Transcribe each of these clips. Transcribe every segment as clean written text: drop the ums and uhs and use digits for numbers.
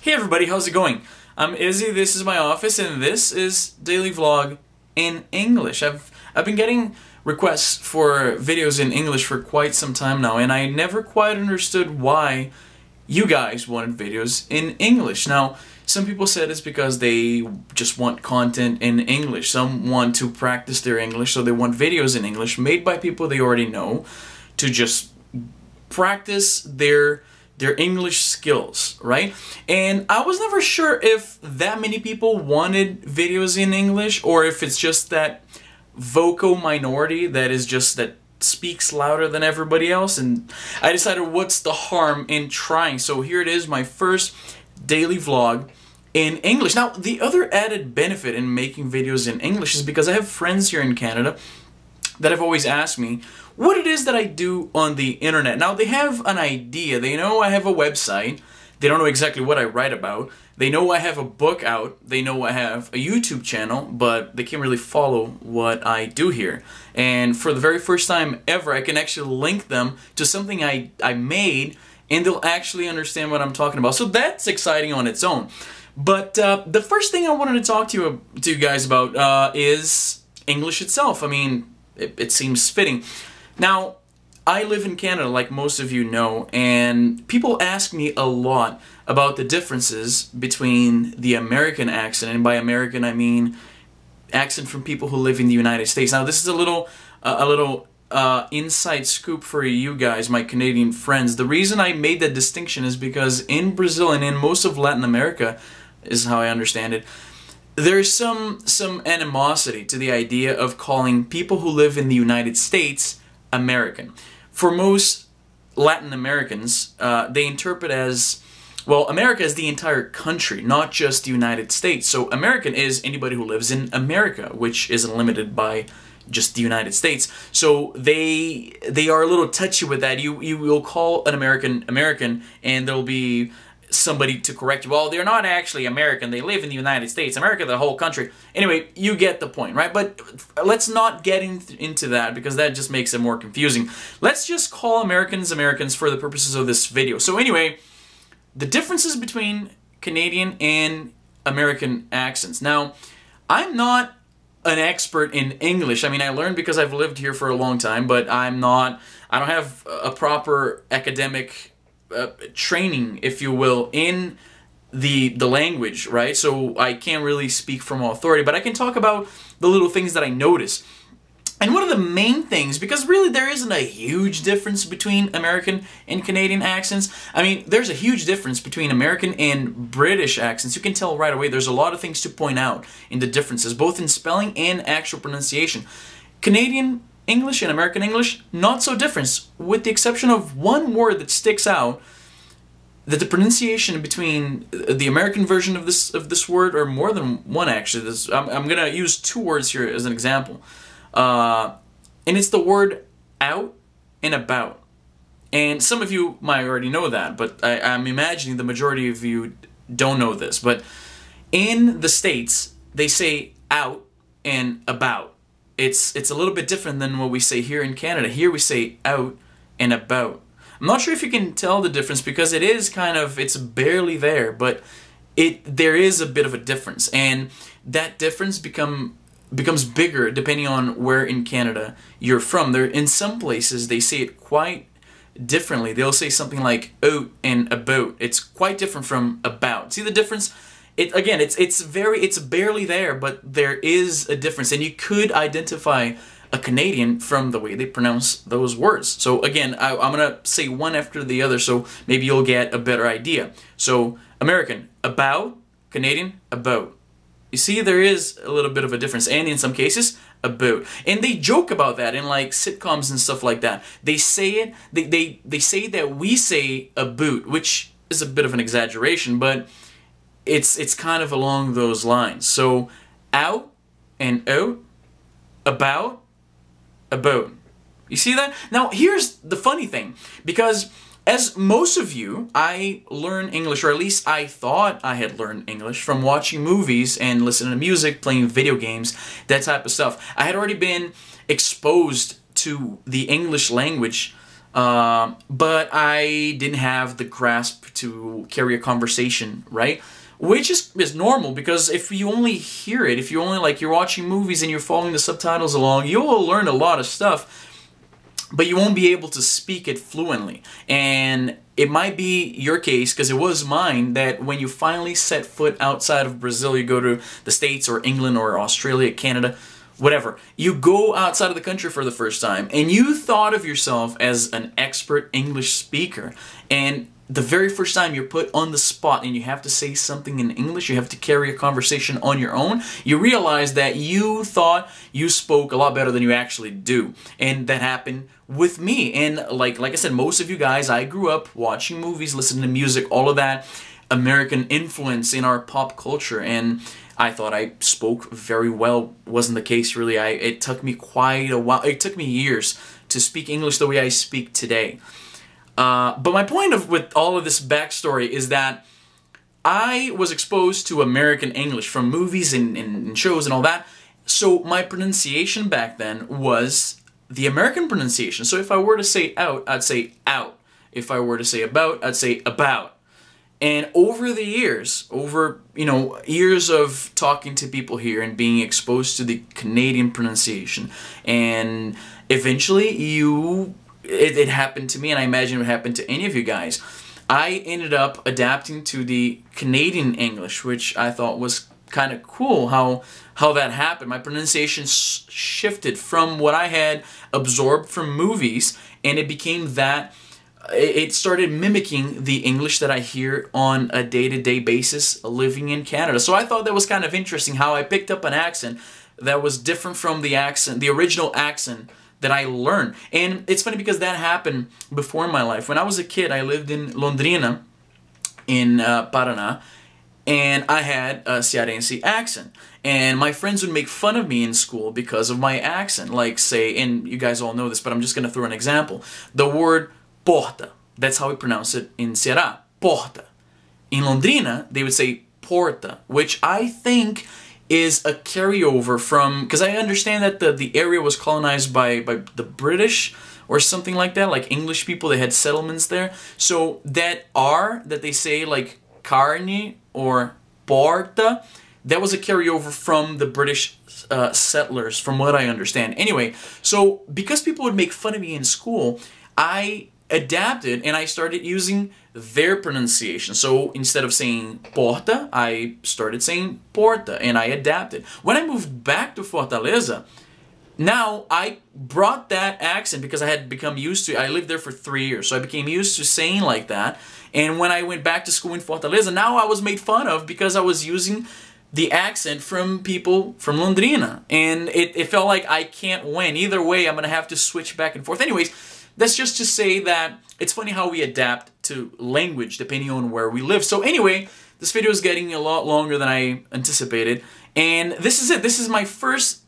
Hey everybody, how's it going? I'm Izzy, this is my office, and this is Daily Vlog in English. I've been getting requests for videos in English for quite some time now, and I never quite understood why you guys wanted videos in English. Now, some people said it's because they just want content in English. Some want to practice their English, so they want videos in English made by people they already know to just practice their English skills, right? And I was never sure if that many people wanted videos in English or if it's just that vocal minority that speaks louder than everybody else, and I decided what's the harm in trying. So here it is, my first daily vlog in English. Now, the other added benefit in making videos in English is because I have friends here in Canada that have always asked me what it is that I do on the internet. Now, they have an idea. They know I have a website. They don't know exactly what I write about. They know I have a book out. They know I have a YouTube channel, but they can't really follow what I do here. And for the very first time ever, I can actually link them to something I made, and they'll actually understand what I'm talking about. So that's exciting on its own. But the first thing I wanted to talk to you guys about is English itself. I mean, it seems fitting. Now, I live in Canada, like most of you know, and people ask me a lot about the differences between the American accent, and by American I mean accent from people who live in the United States. Now, this is a little inside scoop for you guys, my Canadian friends. The reason I made that distinction is because in Brazil and in most of Latin America, is how I understand it, there's some animosity to the idea of calling people who live in the United States American. For most Latin Americans, they interpret as, well, America is the entire country, not just the United States. So American is anybody who lives in America, which isn't limited by just the United States. So they are a little touchy with that. You will call an American American, and there'll be somebody to correct you. Well, they're not actually American. They live in the United States. America, the whole country. Anyway, you get the point, right? But let's not get into that because that just makes it more confusing. Let's just call Americans Americans for the purposes of this video. So anyway, the differences between Canadian and American accents. Now, I'm not an expert in English. I mean, I learned because I've lived here for a long time, but I don't have a proper academic training, if you will, in the language, right? So I can't really speak from authority, but I can talk about the little things that I notice. And one of the main things, because really there isn't a huge difference between American and Canadian accents. I mean, there's a huge difference between American and British accents. You can tell right away there's a lot of things to point out in the differences, both in spelling and actual pronunciation. Canadian English and American English, not so different, with the exception of one word that sticks out, that the pronunciation between the American version of this word, or more than one actually, I'm going to use two words here as an example, and it's the word out and about. And some of you might already know that, but I'm imagining the majority of you don't know this. But in the States, they say out and about. It's a little bit different than what we say here in Canada. Here we say out and about. I'm not sure if you can tell the difference because it is it's barely there, but there is a bit of a difference. And that difference becomes bigger depending on where in Canada you're from. In some places, they say it quite differently. They'll say something like out and about. It's quite different from about. See the difference? Again, it's barely there, but there is a difference, and you could identify a Canadian from the way they pronounce those words. So again, I'm gonna say one after the other, so maybe you'll get a better idea. So American, about; Canadian, about. You see, there is a little bit of a difference, and in some cases, about. And they joke about that in like sitcoms and stuff like that. They say it. They say that we say about, which is a bit of an exaggeration, but it's kind of along those lines. So out and out, about. You see that? Now here's the funny thing, because as most of you, I learn English, or at least I thought I had learned English from watching movies and listening to music, playing video games, that type of stuff. I had already been exposed to the English language but I didn't have the grasp to carry a conversation, right? Which is normal, because if you only hear it, if you only, like, you're watching movies and you're following the subtitles along, you will learn a lot of stuff, but you won't be able to speak it fluently. And it might be your case, because it was mine, that when you finally set foot outside of Brazil, you go to the States or England or Australia, Canada, whatever, you go outside of the country for the first time, and you thought of yourself as an expert English speaker, and the very first time you're put on the spot and you have to say something in English, you have to carry a conversation on your own, you realize that you thought you spoke a lot better than you actually do. And that happened with me. And like I said, most of you guys, I grew up watching movies, listening to music, all of that American influence in our pop culture, and I thought I spoke very well. Wasn't the case, really. It took me quite a while. It took me years to speak English the way I speak today. But my point with all of this backstory is that I was exposed to American English from movies and shows and all that. So my pronunciation back then was the American pronunciation. So if I were to say out, I'd say out. If I were to say about, I'd say about. And over the years, years of talking to people here and being exposed to the Canadian pronunciation, and eventually it happened to me, and I imagine it would happen to any of you guys. I ended up adapting to the Canadian English, which I thought was kind of cool how that happened. My pronunciation shifted from what I had absorbed from movies, and it became that. It started mimicking the English that I hear on a day-to-day basis living in Canada. So I thought that was kind of interesting how I picked up an accent that was different from the original accent that I learned. And it's funny because that happened before in my life. When I was a kid, I lived in Londrina in Paraná, and I had a Cearense accent. And my friends would make fun of me in school because of my accent. Like, say, and you guys all know this, but I'm just going to throw an example. The word porta. That's how we pronounce it in Ceará. Porta. In Londrina, they would say porta, which I think is a carryover from, because I understand that the area was colonized by the British or something like that, like English people, they had settlements there. So that R that they say, like carne or porta, that was a carryover from the British settlers, from what I understand. Anyway, so because people would make fun of me in school, I adapted and I started using their pronunciation. So instead of saying porta, I started saying porta, and I adapted. When I moved back to Fortaleza, now I brought that accent because I had become used to it. I lived there for 3 years, so I became used to saying like that. And when I went back to school in Fortaleza, now I was made fun of because I was using the accent from people from Londrina. And it felt like I can't win. Either way, I'm going to have to switch back and forth. Anyways, that's just to say that it's funny how we adapt to language depending on where we live. So anyway, this video is getting a lot longer than I anticipated. And this is it. This is my first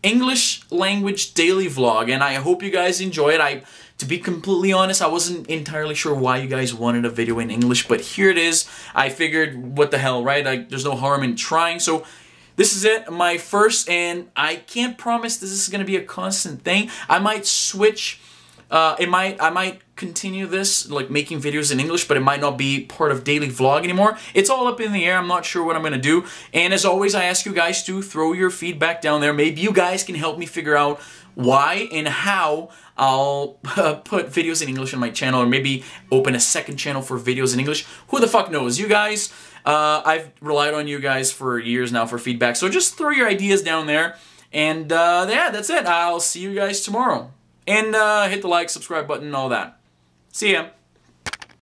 English language daily vlog, and I hope you guys enjoy it. To be completely honest, I wasn't entirely sure why you guys wanted a video in English, but here it is. I figured, what the hell, right? There's no harm in trying. So this is it, my first, and I can't promise this is going to be a constant thing. I might switch. I might continue this, like making videos in English, but it might not be part of daily vlog anymore. It's all up in the air. I'm not sure what I'm going to do. And as always, I ask you guys to throw your feedback down there. Maybe you guys can help me figure out why and how I'll put videos in English on my channel, or maybe open a second channel for videos in English. Who the fuck knows? You guys, I've relied on you guys for years now for feedback. So just throw your ideas down there. And yeah, that's it. I'll see you guys tomorrow. And hit the like, subscribe button, all that. See ya.